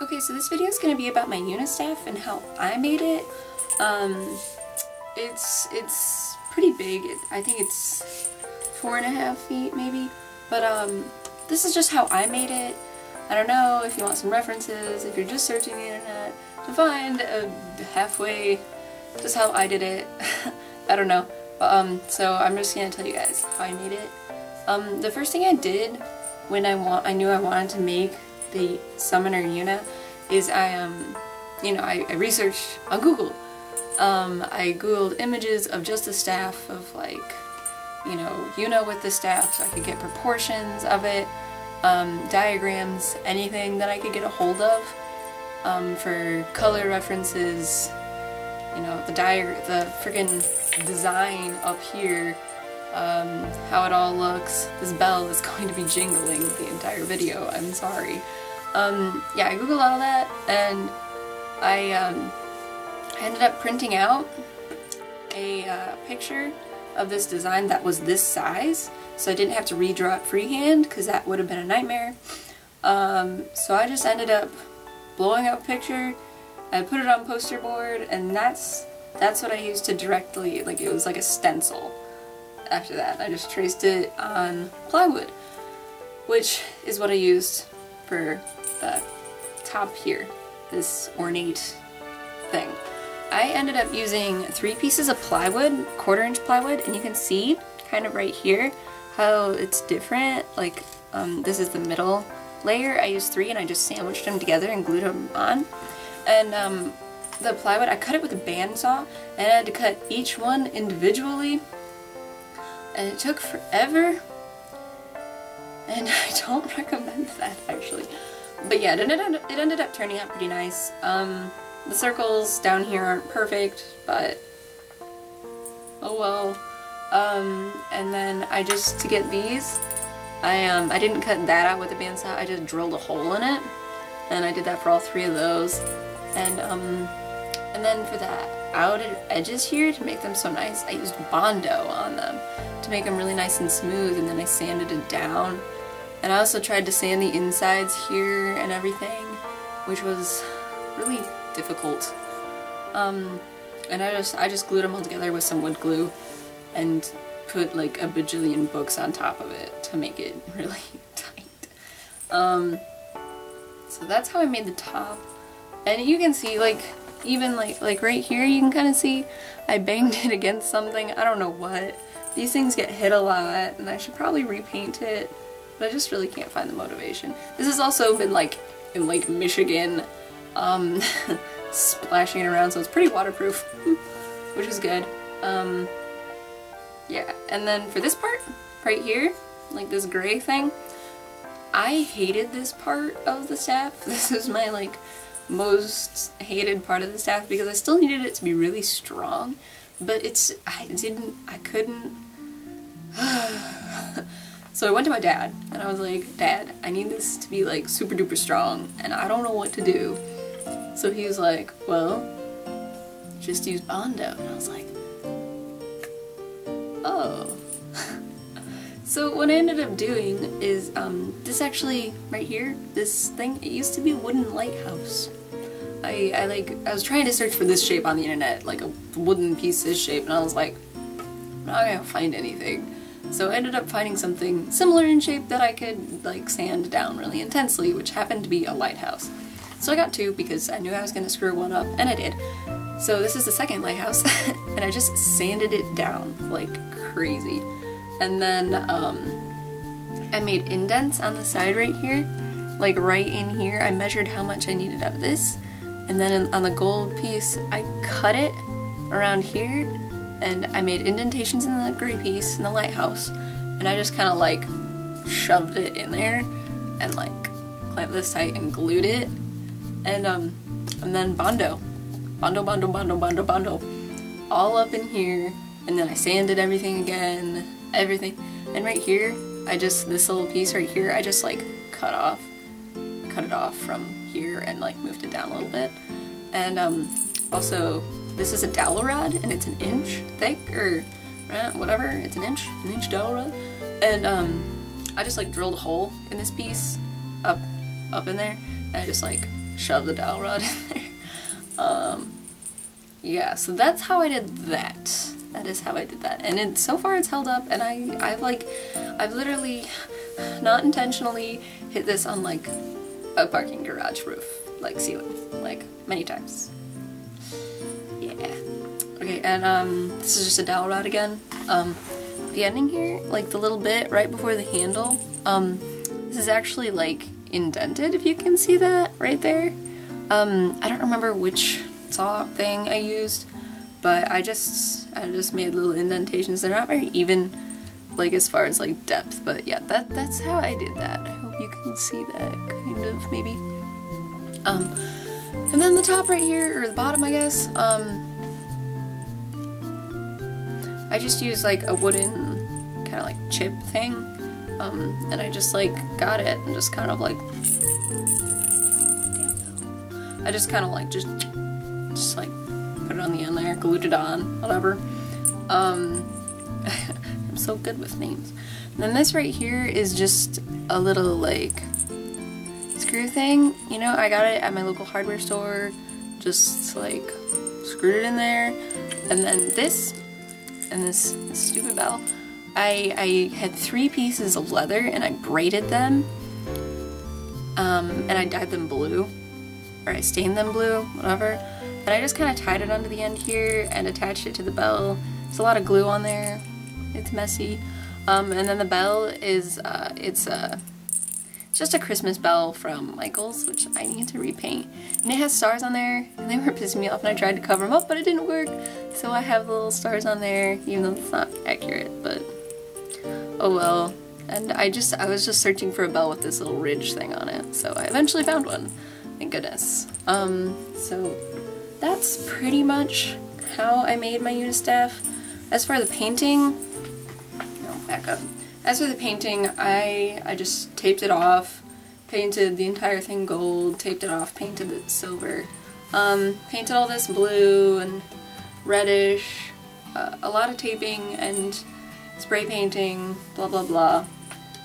Okay, so this video is going to be about my Yuna staff and how I made it. It's pretty big. I think it's 4.5 feet maybe, but this is just how I made it. I don't know if you want some references, if you're just searching the internet to find a halfway, just how I did it. I don't know. So I'm just gonna tell you guys how I made it. The first thing I did when I knew I wanted to make the summoner Yuna is I researched on Google. I googled images of just the staff of like, Yuna with the staff so I could get proportions of it, diagrams, anything that I could get a hold of for color references, the freaking design up here, how it all looks. This bell is going to be jingling the entire video, I'm sorry. Yeah, I googled all that, and I ended up printing out a picture of this design that was this size, so I didn't have to redraw it freehand because that would have been a nightmare. So I just ended up blowing up a picture, I put it on poster board, and that's what I used to directly, like it was like a stencil. After that, I just traced it on plywood, which is what I used for the top here, this ornate thing. I ended up using 3 pieces of plywood, 1/4-inch plywood, and you can see kind of right here how it's different. Like this is the middle layer. I used 3 and I just sandwiched them together and glued them on. And the plywood, I cut it with a bandsaw, and I had to cut each one individually. And it took forever, and I don't recommend that actually. But yeah, it ended up turning out pretty nice. The circles down here aren't perfect, but oh well. And then to get these, I didn't cut that out with a bandsaw, I just drilled a hole in it, and I did that for all 3 of those. And then for the outer edges here, to make them so nice, I used Bondo on them to make them really nice and smooth, and then I sanded it down. And I also tried to sand the insides here and everything, which was really difficult. And I just glued them all together with some wood glue and put like a bajillion books on top of it to make it really tight. So that's how I made the top. And you can see, like, even like right here, you can kind of see I banged it against something. I don't know what. These things get hit a lot, and I should probably repaint it, but I just really can't find the motivation. This has also been like in Lake Michigan, splashing it around, so it's pretty waterproof, which is good. Yeah, and then for this part, right here, like this gray thing, I hated this part of the staff. This is my like most hated part of the staff because I still needed it to be really strong, but I couldn't. So I went to my dad and I was like, Dad, I need this to be like super duper strong and I don't know what to do. So he was like, well, just use Bondo. And I was like, oh. So what I ended up doing is, this actually, right here, this thing, it used to be a wooden lighthouse. I was trying to search for this shape on the internet, like a wooden piece this shape, and I was like, I'm not gonna find anything. So I ended up finding something similar in shape that I could like sand down really intensely, which happened to be a lighthouse. So I got 2 because I knew I was gonna screw one up, and I did. So this is the second lighthouse, and I just sanded it down like crazy. And then I made indents on the side right here, like right in here. I measured how much I needed of this, and then on the gold piece I cut it around here, and I made indentations in the gray piece in the lighthouse, and I just kind of like shoved it in there and like clamped this tight and glued it, and then Bondo, all up in here, and then I sanded everything again, and right here, this little piece right here, I just like cut it off from here and like moved it down a little bit. And also, this is a dowel rod, and it's 1 inch thick, or whatever, it's an inch dowel rod. And I just like drilled a hole in this piece up in there, and I just like shove the dowel rod in there. Yeah, so that's how I did that. That is how I did that. And so far it's held up, and I've literally, not intentionally, hit this on like a parking garage roof, like ceiling, like many times. Yeah. Okay, and this is just a dowel rod again. The ending here, like the little bit right before the handle, this is actually like indented, if you can see that right there. I don't remember which saw thing I used, but I just made little indentations. They're not very even, like as far as like depth, but yeah, that's how I did that. I hope you can see that, kind of, maybe. And then the top right here, or the bottom, I guess, I just used like a wooden kind of like chip thing, and I just like got it and just kind of like, I just kind of like just like put it on the end there, glued it on, whatever. I'm so good with names. And then this right here is just a little like screw thing, you know, I got it at my local hardware store, just like screwed it in there. And then this, and this stupid bell, I had 3 pieces of leather and I braided them, and I dyed them blue, or I stained them blue, whatever. And I just kind of tied it onto the end here and attached it to the bell. There's a lot of glue on there, it's messy. And then the bell is, it's just a Christmas bell from Michael's, which I need to repaint. And it has stars on there, and they were pissing me off, and I tried to cover them up, but it didn't work. So I have little stars on there, even though it's not accurate, but oh well. And I was just searching for a bell with this little ridge thing on it, so I eventually found one. Thank goodness. So that's pretty much how I made my Unistaff. As for the painting, no, back up. As for the painting, I just taped it off, painted the entire thing gold, taped it off, painted it silver, painted all this blue and reddish, a lot of taping and spray painting, blah blah blah.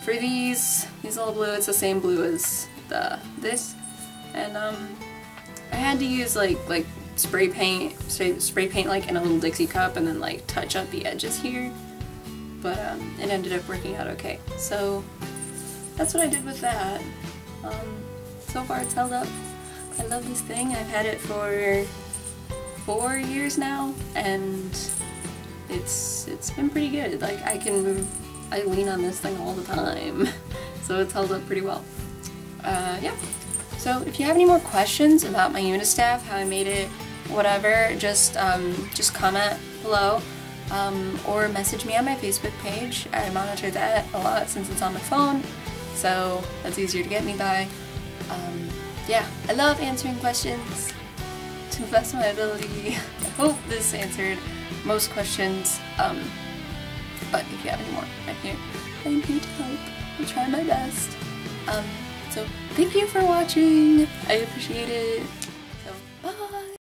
For these little blue, it's the same blue as this, and I had to use like spray paint like in a little Dixie cup and then like touch up the edges here. But it ended up working out okay. So that's what I did with that. So far it's held up. I love this thing. I've had it for 4 years now, and it's been pretty good. Like I lean on this thing all the time. So it's held up pretty well. Yeah. So if you have any more questions about my Unistaff, how I made it, whatever, just comment below. Or message me on my Facebook page. I monitor that a lot since it's on my phone, so that's easier to get me by. Yeah, I love answering questions to the best of my ability. I hope this answered most questions, but if you have any more, I'm here to help. I'll try my best. So thank you for watching. I appreciate it.